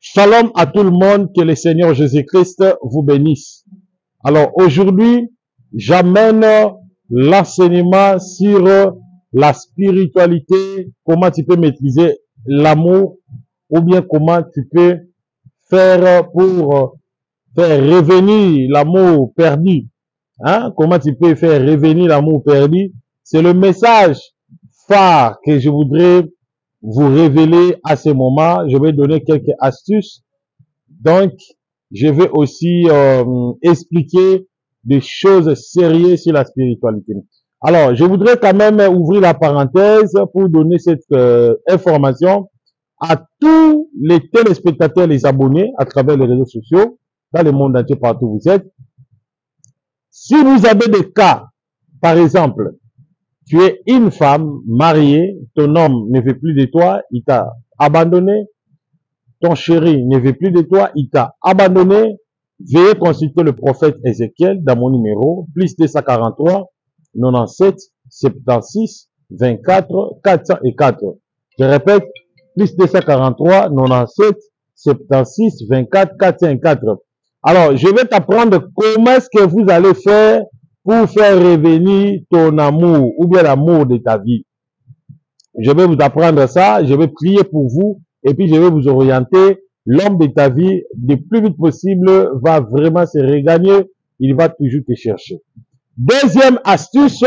Shalom à tout le monde, que le Seigneur Jésus-Christ vous bénisse. Alors aujourd'hui, j'amène l'enseignement sur la spiritualité, comment tu peux maîtriser l'amour ou bien comment tu peux faire pour faire revenir l'amour perdu. Hein? Comment tu peux faire revenir l'amour perdu? C'est le message phare que je voudrais vous révéler à ce moment. Je vais donner quelques astuces. Donc, je vais aussi expliquer des choses sérieuses sur la spiritualité. Alors, je voudrais quand même ouvrir la parenthèse pour donner cette information à tous les téléspectateurs, les abonnés à travers les réseaux sociaux, dans le monde entier, partout où vous êtes. Si vous avez des cas, par exemple, tu es une femme mariée, ton homme ne veut plus de toi, il t'a abandonné, ton chéri ne veut plus de toi, il t'a abandonné, veuillez consulter le prophète Ézéchiel dans mon numéro, plus 243 97 76 24 404. Je répète, plus 243 97 76 24 404. Alors, je vais t'apprendre comment est-ce que vous allez faire pour faire revenir ton amour ou bien l'amour de ta vie. Je vais vous apprendre ça, je vais prier pour vous et puis je vais vous orienter. L'homme de ta vie, le plus vite possible, va vraiment se regagner. Il va toujours te chercher. Deuxième astuce,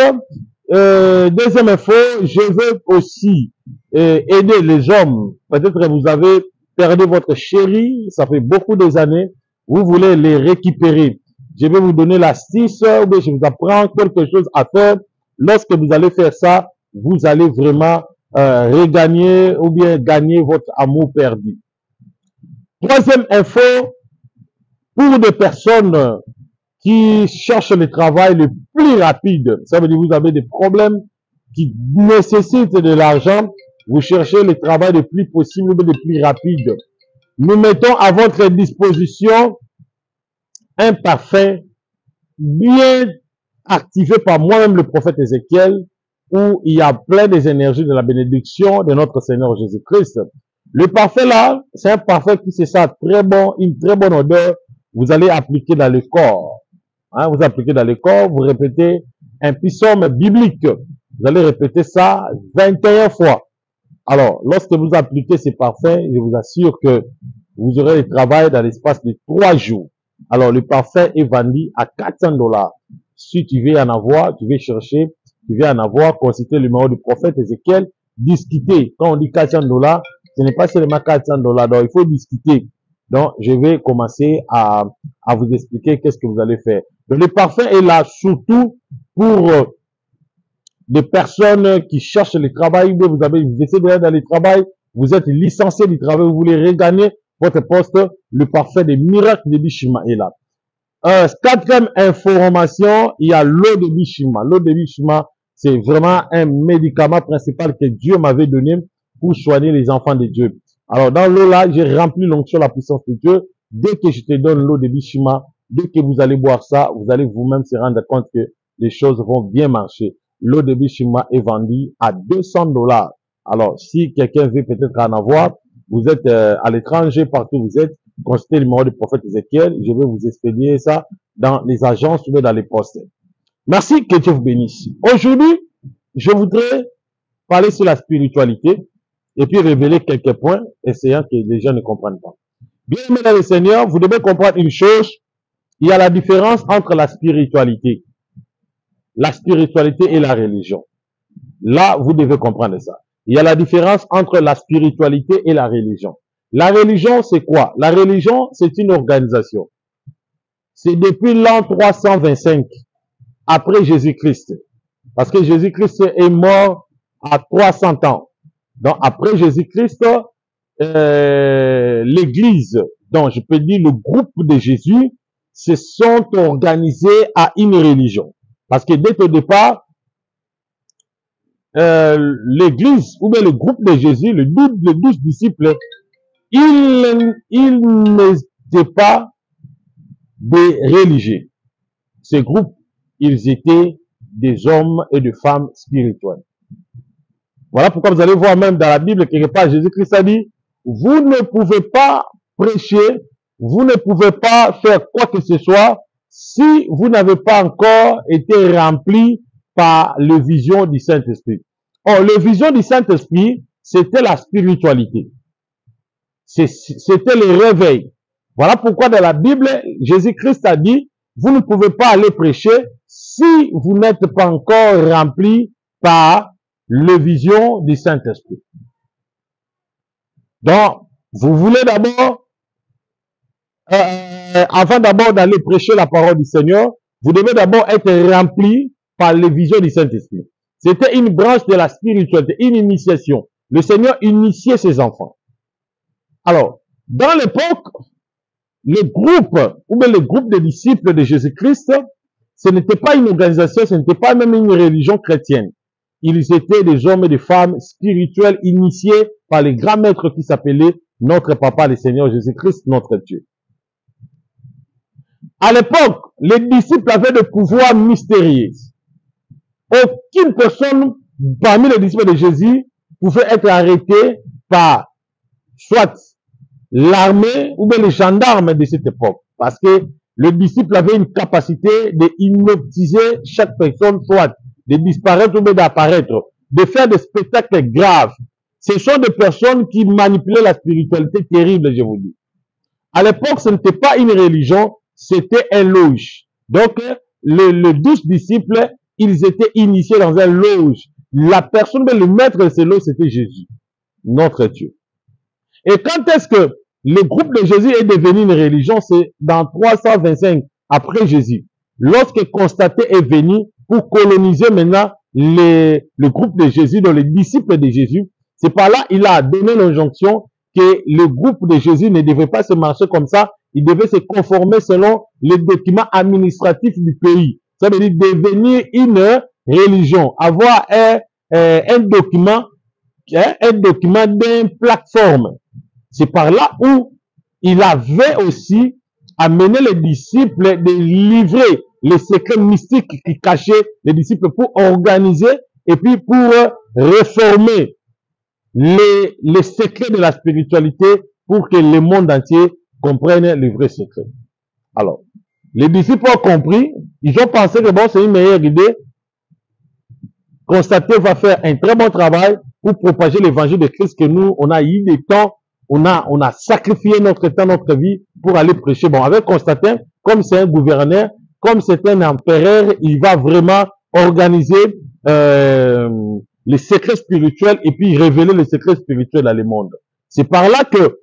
deuxième info, je veux aussi aider les hommes. Peut-être que vous avez perdu votre chéri, ça fait beaucoup des années. Vous voulez les récupérer. Je vais vous donner l'astuce, ou bien je vous apprends quelque chose à faire. Lorsque vous allez faire ça, vous allez vraiment regagner ou bien gagner votre amour perdu. Troisième info, pour des personnes qui cherchent le travail le plus rapide, ça veut dire que vous avez des problèmes qui nécessitent de l'argent, vous cherchez le travail le plus possible, le plus rapide. Nous mettons à votre disposition un parfum bien activé par moi-même, le prophète Ézéchiel, où il y a plein des énergies de la bénédiction de notre Seigneur Jésus-Christ. Le parfum là, c'est un parfum qui se sent très bon, une très bonne odeur. Vous allez appliquer dans le corps. Hein, vous appliquez dans le corps, vous répétez un psaume biblique. Vous allez répéter ça 21 fois. Alors, lorsque vous appliquez ces parfums, je vous assure que vous aurez le travail dans l'espace de 3 jours. Alors, le parfum est vendu à 400 $. Si tu veux en avoir, tu veux chercher, tu veux en avoir, consultez le numéro du prophète Ézéchiel, discuter. Quand on dit 400 $, ce n'est pas seulement 400 $, donc il faut discuter. Donc, je vais commencer à vous expliquer qu'est-ce que vous allez faire. Donc, le parfum est là surtout pour des personnes qui cherchent le travail, vous essayez d'aller dans le travail, vous êtes licencié du travail, vous voulez regagner votre poste, le parfum des miracles de Bishima est là. Quatrième information, il y a l'eau de Bishima. L'eau de Bishima, c'est vraiment un médicament principal que Dieu m'avait donné pour soigner les enfants de Dieu. Alors, dans l'eau là, j'ai rempli l'onction, la puissance de Dieu. Dès que je te donne l'eau de Bishima, dès que vous allez boire ça, vous allez vous-même se rendre compte que les choses vont bien marcher. L'eau de Bishima est vendue à 200 $. Alors, si quelqu'un veut peut-être en avoir, vous êtes à l'étranger, partout où vous êtes, consultez le numéro du prophète Ézéchiel. Je vais vous expédier ça dans les agences ou dans les postes. Merci, que Dieu vous bénisse. Aujourd'hui, je voudrais parler sur la spiritualité et puis révéler quelques points, essayant que les gens ne comprennent pas. Bien aimé dans le Seigneur, vous devez comprendre une chose. Il y a la différence entre la spiritualité et la religion. Là, vous devez comprendre ça. Il y a la différence entre la spiritualité et la religion. La religion, c'est quoi? La religion, c'est une organisation. C'est depuis l'an 325, après Jésus-Christ. Parce que Jésus-Christ est mort à 300 ans. Donc, après Jésus-Christ, l'église, donc je peux dire le groupe de Jésus, se sont organisés à une religion. Parce que dès au départ, l'église, ou bien le groupe de Jésus, les 12 disciples, ils n'étaient pas des religieux. Ces groupes, ils étaient des hommes et des femmes spirituels. Voilà pourquoi vous allez voir même dans la Bible, quelque part, Jésus-Christ a dit, vous ne pouvez pas prêcher, vous ne pouvez pas faire quoi que ce soit si vous n'avez pas encore été rempli par les visions du Saint-Esprit. Or, les visions du Saint-Esprit, c'était la spiritualité. C'était le réveil. Voilà pourquoi dans la Bible, Jésus-Christ a dit, vous ne pouvez pas aller prêcher si vous n'êtes pas encore rempli par les visions du Saint-Esprit. Donc, vous voulez d'abord, avant d'abord d'aller prêcher la parole du Seigneur, vous devez d'abord être rempli par les visions du Saint-Esprit. C'était une branche de la spiritualité, une initiation. Le Seigneur initiait ses enfants. Alors, dans l'époque, les groupes, ou bien les groupes de disciples de Jésus-Christ, ce n'était pas une organisation, ce n'était pas même une religion chrétienne. Ils étaient des hommes et des femmes spirituels initiés par les grands maîtres qui s'appelaient notre Papa, le Seigneur Jésus-Christ, notre Dieu. À l'époque, les disciples avaient des pouvoirs mystérieux. Aucune personne parmi les disciples de Jésus pouvait être arrêtée par soit l'armée ou bien les gendarmes de cette époque. Parce que le disciple avait une capacité de hypnotiser chaque personne, soit de disparaître ou bien d'apparaître, de faire des spectacles graves. Ce sont des personnes qui manipulaient la spiritualité terrible, je vous dis. À l'époque, ce n'était pas une religion, c'était un loge. Donc, les 12 disciples, ils étaient initiés dans un loge. La personne, le maître de ce loge, c'était Jésus, notre Dieu. Et quand est-ce que le groupe de Jésus est devenu une religion? C'est dans 325 après Jésus. Lorsque Constantin est venu pour coloniser maintenant le groupe de Jésus, donc les disciples de Jésus, c'est par là il a donné l'injonction que le groupe de Jésus ne devait pas se marcher comme ça, il devait se conformer selon les documents administratifs du pays. Ça veut dire devenir une religion, avoir un document d'une plateforme. C'est par là où il avait aussi amené les disciples de livrer les secrets mystiques qui cachaient les disciples pour organiser et puis pour réformer les secrets de la spiritualité pour que le monde entier comprenne les vrais secrets. Alors, les disciples ont compris, ils ont pensé que bon, c'est une meilleure idée. Constantin va faire un très bon travail pour propager l'évangile de Christ que nous, on a eu des temps, on a sacrifié notre temps, notre vie pour aller prêcher. Bon, avec Constantin, comme c'est un gouverneur, comme c'est un empereur, il va vraiment organiser les secrets spirituels et puis révéler les secrets spirituels dans le monde. C'est par là que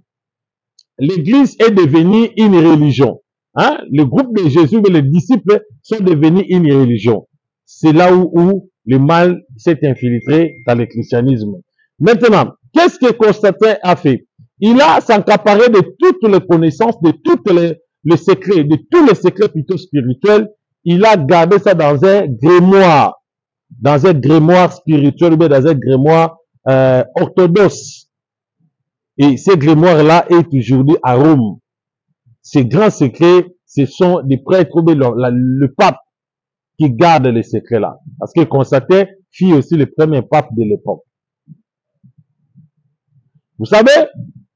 l'Église est devenue une religion. Hein? Le groupe de Jésus et les disciples sont devenus une religion. C'est là où le mal s'est infiltré dans le christianisme. Maintenant, qu'est-ce que Constantin a fait? Il a s'accaparé de toutes les connaissances, de tous les secrets, de tous les secrets plutôt spirituels. Il a gardé ça dans un grimoire spirituel ou bien dans un grimoire orthodoxe. Et ce grimoire-là est aujourd'hui à Rome. Ces grands secrets, ce sont des prêtres ou bien le pape qui garde les secrets-là. Parce que Constantin fut aussi le premier pape de l'époque. Vous savez,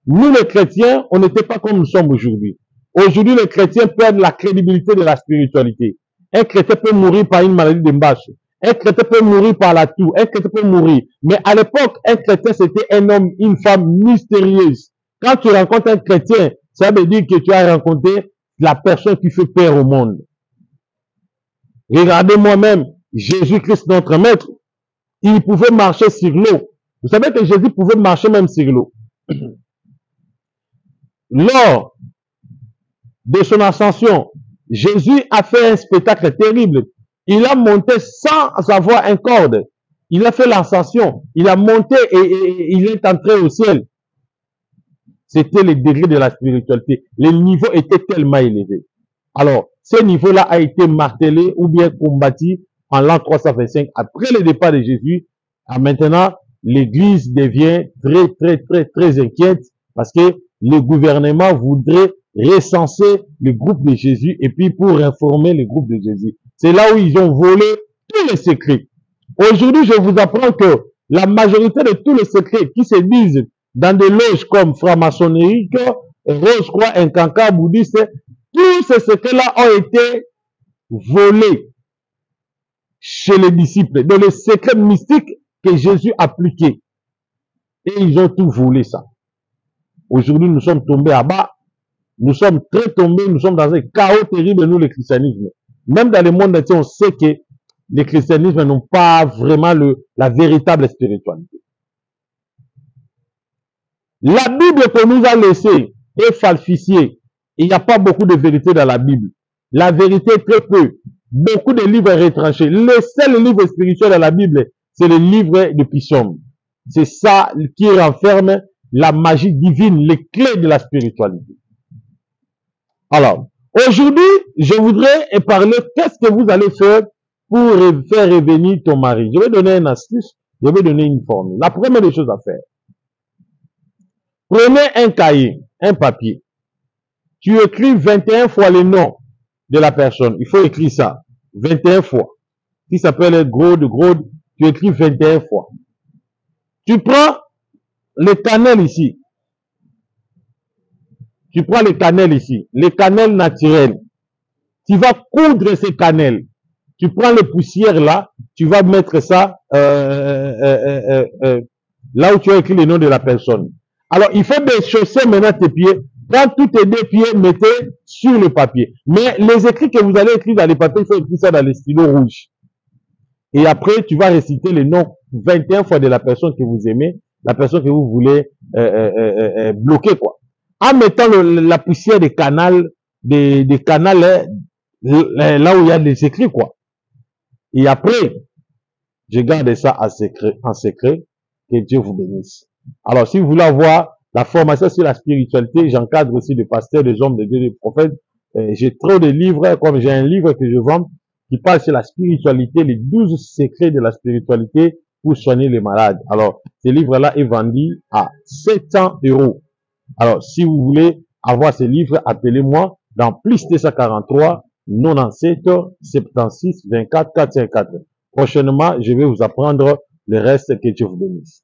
nous les chrétiens, on n'était pas comme nous sommes aujourd'hui. Aujourd'hui, les chrétiens perdent la crédibilité de la spiritualité. Un chrétien peut mourir par une maladie de Mbach. Un chrétien peut mourir par la toux. Un chrétien peut mourir. Mais à l'époque, un chrétien, c'était un homme, une femme mystérieuse. Quand tu rencontres un chrétien, ça veut dire que tu as rencontré la personne qui fait peur au monde. Regardez moi-même, Jésus-Christ, notre maître, il pouvait marcher sur l'eau. Vous savez que Jésus pouvait marcher même sur l'eau. Lors de son ascension, Jésus a fait un spectacle terrible. Il a monté sans avoir un corde. Il a fait l'ascension. Il a monté et il est entré au ciel. C'était le degré de la spiritualité. Le niveau était tellement élevé. Alors, ce niveau-là a été martelé ou bien combattu en l'an 325 après le départ de Jésus. Maintenant, l'Église devient très inquiète parce que le gouvernement voudrait recenser le groupe de Jésus et puis pour informer le groupe de Jésus. C'est là où ils ont volé tous les secrets. Aujourd'hui, je vous apprends que la majorité de tous les secrets qui se disent dans des loges comme franc-maçonnerie, Rose-Croix, un cancan bouddhiste, tous ces secrets-là ont été volés chez les disciples, dans les secrets mystiques que Jésus appliquait. Et ils ont tout volé ça. Aujourd'hui, nous sommes tombés à bas. Nous sommes très tombés, nous sommes dans un chaos terrible, nous, le christianisme. Même dans le monde entier, on sait que les christianismes n'ont pas vraiment la véritable spiritualité. La Bible qu'on nous a laissée est falsifiée. Il n'y a pas beaucoup de vérité dans la Bible. La vérité est très peu. Beaucoup de livres retranchés. Le seul livre spirituel dans la Bible, c'est le livre de Psaume. C'est ça qui renferme la magie divine, les clés de la spiritualité. Alors, aujourd'hui, je voudrais parler qu'est-ce que vous allez faire pour faire revenir ton mari. Je vais donner une astuce, je vais donner une formule. La première des choses à faire. Prenez un cahier, un papier. Tu écris 21 fois le nom de la personne. Il faut écrire ça 21 fois. Si ça peut être gros, tu écris 21 fois. Tu prends le cannelle ici. Tu prends les cannelles ici, les cannelles naturelles. Tu vas coudre ces cannelles. Tu prends les poussières là, tu vas mettre ça là où tu as écrit le nom de la personne. Alors, il faut déchausser maintenant tes pieds. Prends tous tes deux pieds, mettez sur le papier. Mais les écrits que vous allez écrire dans les papiers, il faut écrire ça dans les stylos rouges. Et après, tu vas réciter le nom 21 fois de la personne que vous aimez, la personne que vous voulez bloquer, quoi. En mettant la poussière des canals, des canals là où il y a des écrits, quoi. Et après, je garde ça en secret, que Dieu vous bénisse. Alors, si vous voulez avoir la formation sur la spiritualité, j'encadre aussi des pasteurs, des hommes de Dieu, des prophètes. J'ai trop de livres, comme j'ai un livre que je vends, qui parle sur la spiritualité, les 12 secrets de la spiritualité pour soigner les malades. Alors, ce livre-là est vendu à 700 €. Alors, si vous voulez avoir ce livre, appelez-moi dans plus 243 97 76 24 454. Prochainement, je vais vous apprendre le reste. Que Dieu vous bénisse.